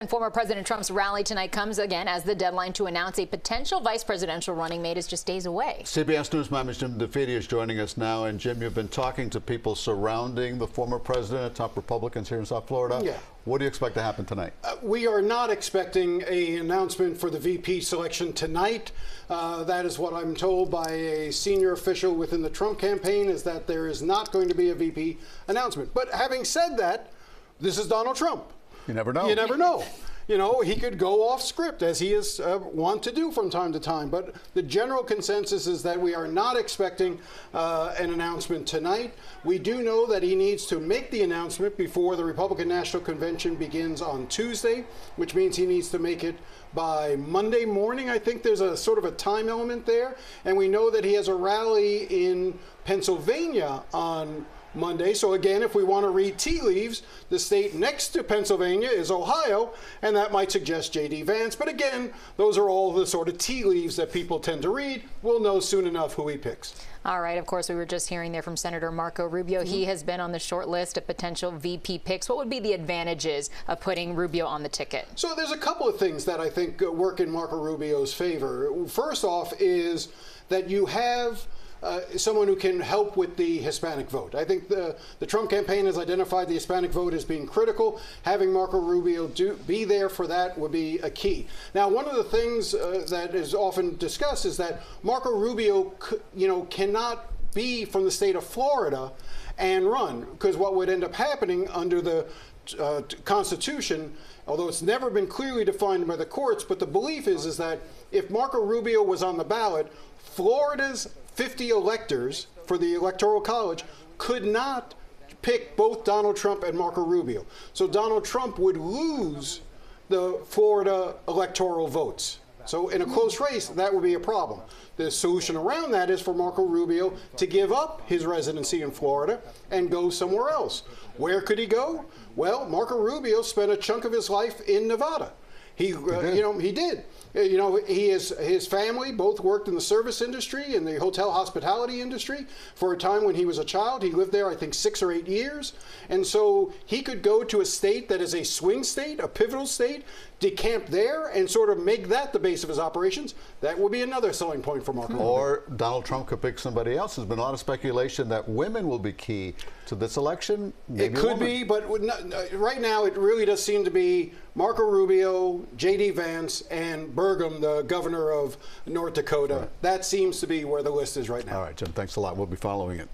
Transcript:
Former President Trump's rally tonight comes again as the deadline to announce a potential vice presidential running mate is just days away. CBS News manager Jim DeFede is joining us now. And Jim, you've been talking to people surrounding the former president, top Republicans here in South Florida. Yeah. What do you expect to happen tonight? We are not expecting an announcement for the VP selection tonight. That is what I'm told by a senior official within the Trump campaign, is that there is not going to be a VP announcement. But having said that, this is Donald Trump. You never know. You never know. You know, he could go off script, as he is wont to do from time to time. But the general consensus is that we are not expecting an announcement tonight. We do know that he needs to make the announcement before the Republican National Convention begins on Tuesday, which means he needs to make it by Monday morning. I think there's a sort of a time element there. And we know that he has a rally in Pennsylvania on Monday. So again, if we want to read tea leaves, the state next to Pennsylvania is Ohio, and that might suggest J.D. Vance. But again, those are all the sort of tea leaves that people tend to read. We'll know soon enough who he picks. All right. Of course, we were just hearing there from Senator Marco Rubio. He has been on the short list of potential VP picks. What would be the advantages of putting Rubio on the ticket? So there's a couple of things that I think work in Marco Rubio's favor. First off is that you have someone who can help with the Hispanic vote. I think the Trump campaign has identified the Hispanic vote as being critical. Having Marco Rubio be there for that would be a key. Now, one of the things that is often discussed is that Marco Rubio, cannot be from the state of Florida and run, because what would end up happening under the Constitution, although it's never been clearly defined by the courts, but the belief is that if Marco Rubio was on the ballot, Florida's 50 electors for the Electoral College could not pick both Donald Trump and Marco Rubio. So Donald Trump would lose the Florida electoral votes. So in a close race, that would be a problem. The solution around that is for Marco Rubio to give up his residency in Florida and go somewhere else. Where could he go? Well, Marco Rubio spent a chunk of his life in Nevada. He did. His family both worked in the service industry, in the hotel hospitality industry for a time when he was a child. He lived there, I think, 6 or 8 years. And so he could go to a state that is a swing state, a pivotal state, decamp there and sort of make that the base of his operations. That would be another selling point for Marco Rubio. Or Donald Trump could pick somebody else. There's been a lot of speculation that women will be key to this election. Maybe it could be, but right now it really does seem to be Marco Rubio, J.D. Vance, and Burgum, the governor of North Dakota. Right. That seems to be where the list is right now. All right, Jim, thanks a lot. We'll be following it.